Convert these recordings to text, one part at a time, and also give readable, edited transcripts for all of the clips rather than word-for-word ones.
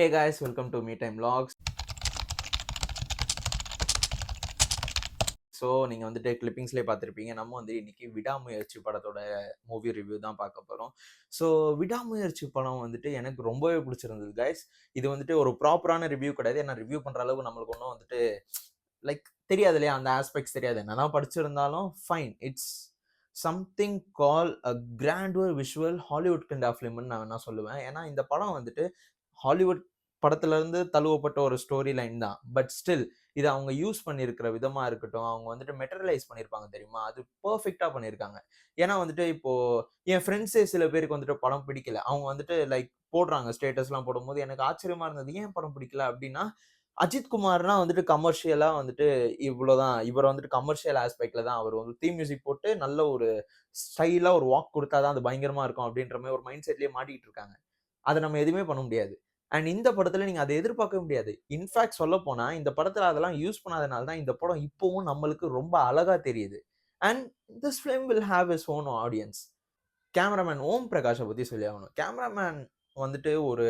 Hey guys, welcome to Me Time Vlogs. So நீங்கள் வந்துட்டு கிளிப்பிங்ஸ்லேயே பார்த்துருப்பீங்க. நம்ம வந்து இன்னைக்கு விடாமுயற்சி படத்தோட மூவி ரிவ்யூ தான் பார்க்க போகிறோம். ஸோ விடாமுயற்சி படம் வந்துட்டு எனக்கு ரொம்பவே பிடிச்சிருந்தது கைஸ். இது வந்துட்டு ஒரு ப்ராப்பரான ரிவ்யூ கிடையாது. ஏன்னா ரிவ்யூ பண்ணுற அளவுக்கு நம்மளுக்கு ஒன்றும் வந்துட்டு லைக் தெரியாது இல்லையா, அந்த ஆஸ்பெக்ட்ஸ் தெரியாது. என்னதான் படிச்சிருந்தாலும் fine. It's something call a grandeur visual Hollywood kind of ஃபிலிம்னு நான் சொல்லுவேன். ஏன்னா இந்த படம் வந்துட்டு ஹாலிவுட் படத்துல இருந்து தழுவப்பட்ட ஒரு ஸ்டோரி லைன் தான். பட் ஸ்டில் இதை அவங்க யூஸ் பண்ணியிருக்கிற விதமா இருக்கட்டும், அவங்க வந்துட்டு மெட்டரலைஸ் பண்ணியிருப்பாங்க தெரியுமா, அது பர்ஃபெக்டா பண்ணியிருக்காங்க. ஏன்னா வந்துட்டு இப்போ என் ஃப்ரெண்ட்ஸே சில பேருக்கு வந்துட்டு படம் பிடிக்கல. அவங்க வந்துட்டு லைக் போடுறாங்க, ஸ்டேட்டஸ்லாம் போடும்போது எனக்கு ஆச்சரியமா இருந்தது. ஏன் படம் பிடிக்கல அப்படின்னா, அஜித் குமார்னா வந்துட்டு கமர்ஷியலா வந்துட்டு இவ்வளவுதான். இவர் வந்துட்டு கமர்ஷியல் ஆஸ்பெக்ட்ல தான் அவர் வந்து தீம் மியூசிக் போட்டு நல்ல ஒரு ஸ்டைலா ஒரு வாக் கொடுத்தாதான் அது பயங்கரமா இருக்கும் அப்படின்ற மாதிரி ஒரு மைண்ட் செட்லயே மாட்டிட்டு இருக்காங்க. அதை நம்ம எதுவுமே பண்ண முடியாது. அண்ட் இந்த படத்துல நீங்க அதை எதிர்பார்க்கவே முடியாது. இன்ஃபேக்ட் சொல்லப் போனா இந்த படத்துல அதெல்லாம் யூஸ் பண்ணாதனால தான் இந்த படம் இப்பவும் நம்மளுக்கு ரொம்ப அழகா தெரியுது. And this film will have is own audience. Cameraman Om பிரகாஷை பத்தி சொல்லி ஆகணும். கேமராமேன் வந்துட்டு ஒரு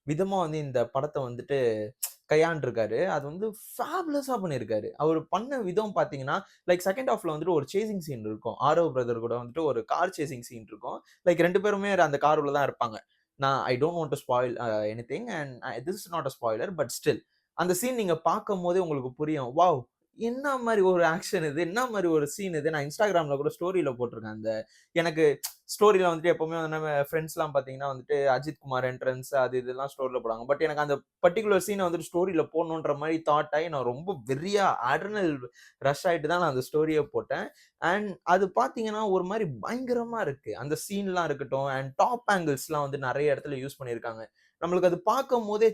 விதமா வந்து இந்த படத்தை வந்துட்டு கையாண்டிருக்காரு. அது வந்து ஃபேபுலஸா பண்ணியிருக்காரு. அவர் பண்ண விதம் பார்த்தீங்கன்னா, லைக் செகண்ட் ஹாஃப்ல வந்துட்டு ஒரு சேசிங் சீன் இருக்கும். ஆரவ் பிரதர் கூட வந்துட்டு ஒரு கார் சேசிங் சீன் இருக்கும். லைக் 2 பேருமே அந்த கார் உள்ள தான் இருப்பாங்க. நான் I don't want to spoil anything and this is not a spoiler. But still அந்த சீன் நீங்க பார்க்கும்போதே உங்களுக்கு புரியும். வாவ்! என்ன மாரி ஒரு ஆக்ஷன் இது? என்ன மாரி ஒரு சீன் இது? நான் Instagramல கூட ஸ்டோரியில போட்டிருக்கேன். அந்த எனக்கு ஸ்டோரியில வந்துட்டு எப்பவுமே வந்து நம்ம ஃப்ரெண்ட்ஸ்லாம் பார்த்தீங்கன்னா வந்துட்டு அஜித் குமார் என்ட்ரன்ஸ் அது இதெல்லாம் ஸ்டோரியில போடுவாங்க. பட் எனக்கு அந்த பர்ட்டிகுலர் சீனை வந்துட்டு ஸ்டோரியில போடணுன்ற மாரி தாட் ஆகி நான் ரொம்ப வெறியா அட்ரினல் ரஷ் ஆயிட்டு தான் நான் அந்த ஸ்டோரியே போட்டேன். அண்ட் அது பார்த்தீங்கன்னா ஒரு மாரி பயங்கரமா இருக்கு. அந்த சீன்லாம் இருக்கட்டும் அண்ட் டாப் ஆங்கிள்ஸ்லாம் வந்து நெறைய இடத்துல யூஸ் பண்ணியிருக்காங்க. நம்மளுக்கு அது பார்க்கும்போதே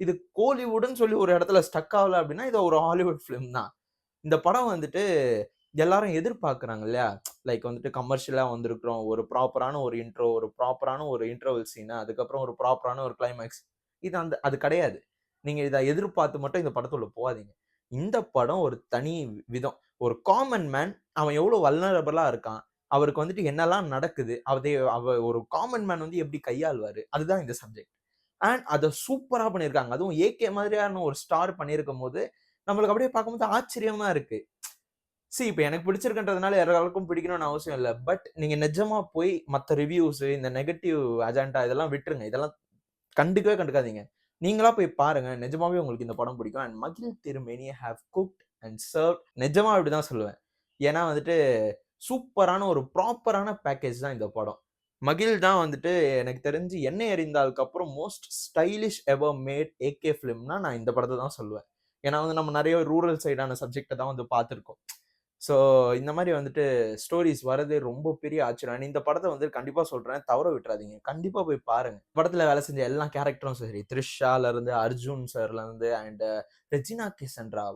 இது கோலிவுட்ன்னு சொல்லி ஒரு இடத்துல ஸ்டக் ஆகல அப்படின்னா, இது ஒரு ஹாலிவுட் ஃபிலிம் தான். இந்த படம் வந்துட்டு எல்லாரும் எதிர்பார்க்குறாங்க இல்லையா? லைக் வந்துட்டு கமர்ஷியலா வந்திருக்கிறோம். ஒரு ப்ராப்பரான ஒரு இன்ட்ரோ, ஒரு ப்ராப்பரான ஒரு இன்டர்வல் சீனு, அதுக்கப்புறம் ஒரு ப்ராப்பரான ஒரு கிளைமாக்ஸ். அது கிடையாது. நீங்க இத எதிர்பார்த்து மட்டும் இந்த படத்துக்குள்ள போகாதீங்க. இந்த படம் ஒரு தனி விதம். ஒரு காமன் மேன் அவன் எவ்வளோ வல்னரபிளா இருக்கான். அவருக்கு வந்துட்டு என்னலாம் நடக்குது. ஒரு காமன் மேன் வந்து எப்படி கையாள்வாரு. அதுதான் இந்த சப்ஜெக்ட். அண்ட் அத சூப்பரா பண்ணியிருக்காங்க. அதுவும் ஏகே மாதிரியான ஒரு ஸ்டார் பண்ணியிருக்கும்போது, நம்மளுக்கு அப்படியே பார்க்கும்போது ஆச்சரியமா இருக்கு. இப்ப எனக்கு பிடிச்சிருக்குன்றதுனால எல்லாருக்கும் பிடிக்கணும்னு அவசியம் இல்ல. பட் நீங்க நிஜமா போய் மத்த ரிவ்யூஸ், இந்த நெகட்டிவ் அஜெண்டா இதெல்லாம் விட்டுருங்க. இதெல்லாம் கண்டுக்கவே கண்டுக்காதீங்க. நீங்களா போய் பாருங்க. நிஜமாவே உங்களுக்கு இந்த படம் பிடிக்கும். அண்ட் மகிழ் திருமேனி ஹேவ் குக்ட் அண்ட் சர்வ்ட். நிஜமா இப்படிதான் சொல்லுவேன். ஏன்னா வந்துட்டு சூப்பரான ஒரு ப்ராப்பரான பேக்கேஜ் தான் இந்த படம். மகிழ் தான் வந்துட்டு எனக்கு தெரிஞ்சு என்னை அறிந்தாலுக்கு அப்புறம் most stylish ever made AK ஃபிலிம்னா நான் இந்த படத்த தான் சொல்லுவேன். ஏன்னா வந்து நம்ம நெறைய ரூரல் சைடான சப்ஜெக்ட்ட தான் வந்து பார்த்திருக்கோம். ஸோ இந்த மாரி வந்துட்டு ஸ்டோரீஸ் வரது ரொம்ப பெரிய ஆச்சரியம். இந்த படத்த வந்து கண்டிப்பா சொல்றேன். தவற விட்டுறாதீங்க. கண்டிப்பா போய் பாருங்க. படத்துல வேலை செஞ்ச எல்லா கேரக்டரும் சரி, த்ரிஷால இருந்து, அர்ஜுன் சார்ல இருந்து அண்ட் ரெஜினா கிசன்ட்ரா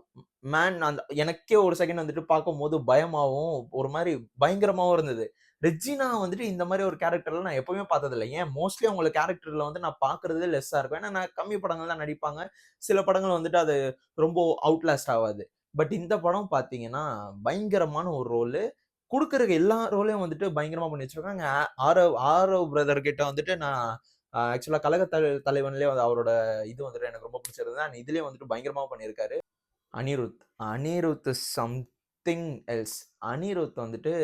அந்த எனக்கே ஒரு செகண்ட் வந்துட்டு பார்க்கும்போது பயமாவும், ஒரு மாரி பயங்கரமாவும் இருந்தது. ரெஜினா வந்துட்டு இந்த மாரி ஒரு கேரக்டர்ல நான் எப்பவுமே பார்த்ததில்ல. ஏன் மோஸ்ட்லி அவங்கள கேரக்டர்ல வந்து நான் பார்க்கிறதே லெஸ்ஸா இருக்கும். ஏன்னா நான் கம்மி படங்கள் தான் நடிப்பாங்க. சில படங்கள் வந்துட்டு அது ரொம்ப அவுட்லாஸ்ட் ஆவாது. பட் இந்த படம் பார்த்தீங்கன்னா, பயங்கரமான ஒரு ரோலு. குடுக்குற எல்லா ரோலையும் வந்துட்டு பயங்கரமா பண்ணி வச்சிருக்காங்க. ஆரவ் ஆரவ் பிரதர் கிட்ட வந்துட்டு நான் ஆக்சுவலா கழக தலைவன்லயே வந்து அவரோட இது வந்துட்டு எனக்கு ரொம்ப பிடிச்சிருந்தது. அண்ட் இதுலயும் வந்துட்டு பயங்கரமா பண்ணியிருக்காரு. Anirudh. Anirudh is something else. Anirudh வந்துட்டு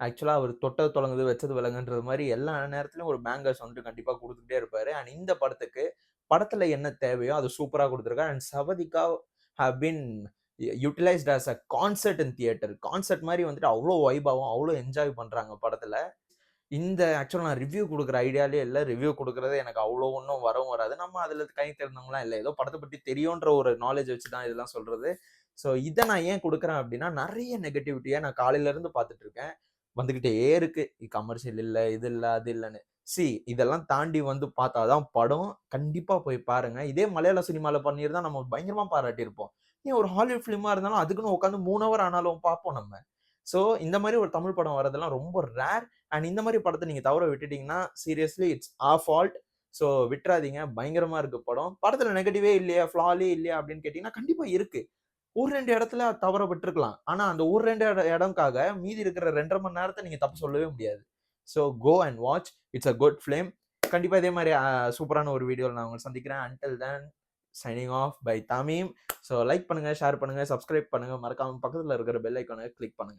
ஆக்சுவலா அவர் தொட்டது தொடங்குது, வச்சது விலங்குன்றது மாரி எல்லா நேரத்திலும் ஒரு பேங்கர்ஸ் வந்துட்டு கண்டிப்பா குடுத்துக்கிட்டே இருப்பாரு. அண்ட் இந்த படத்துக்கு, படத்துல என்ன தேவையோ அத சூப்பரா குடுத்திருக்காரு. அண்ட் சவதிகா have been utilised as a concert in theatre. Concert மாரி வந்துட்டு அவ்ளோ வைபாவும், அவ்ளோ என்ஜாய் பண்றாங்க படத்துல. இந்த ஆக்சுவலா நான் ரிவ்யூ குடுக்குற ஐடியாலயே இல்ல. ரிவ்யூ குடுக்குறது எனக்கு அவ்ளோ ஒண்ணும் வரவும் வராது. நம்ம அதுல கை தேர்ந்தவங்கலாம் இல்ல. ஏதோ படத்த பத்தி தெரியுன்ற ஒரு நாலேட்ஜ் வச்சு தான் இதெல்லாம் சொல்றது. இத நான் ஏன் குடுக்குறேன் அப்டின்னா, நெறைய நெகட்டிவிட்டிய நான் காலையில இருந்து பார்த்துட்டு இருக்கேன். வந்துகிட்டே இருக்கு. கமர்ஷியல் இல்ல, இது இல்ல, அது இல்லன்னு. இதெல்லாம் தாண்டி வந்து பார்த்தா தான் படம். கண்டிப்பா போய் பாருங்க. இதே மலையாள சினிமால பண்ணியிருந்தா நம்ம பயங்கரமா பாராட்டியிருப்போம். ஏன் ஒரு ஹாலிவுட் ஃபிலிமா இருந்தாலும் அதுக்குன்னு உட்கார்ந்து 3 ஹவர் ஆனாலும் பார்ப்போம் நம்ம. இந்த மாரி ஒரு தமிழ் படம் வரதெல்லாம் ரொம்ப ரேர். அண்ட் இந்த மாரி படத்த நீங்க தவற விட்டுட்டீங்கன்னா, சீரியஸ்லி இட்ஸ் ஆர் ஃபால்ட். விட்றாதீங்க. பயங்கரமா இருக்கு படம். படத்துல நெகட்டிவே இல்லையா? ஃப்ளாலே இல்லையா? அப்படின்னு கேட்டீங்கன்னா, கண்டிப்பா இருக்கு. 1, 2 இடத்துல தவற விட்டுருக்கலாம். ஆனா அந்த 1, 2 இடம்க்காக மீதி இருக்கிற 2 1/2 மணி நேரத்த நீங்க தப்பு சொல்லவே முடியாது. Go and watch. It's a good film. கண்டிப்பா இதே மாதிரி சூப்பரான ஒரு வீடியோவில் நான் உங்களை சந்திக்கிறேன். Until then signing off by Tameem. So like பண்ணுங்க, ஷேர் பண்ணுங்க, சப்ஸ்கிரைப் பண்ணுங்க, மறக்காம பக்கத்தில் இருக்கிற பெல் ஐக்கானை கிளிக் பண்ணுங்க.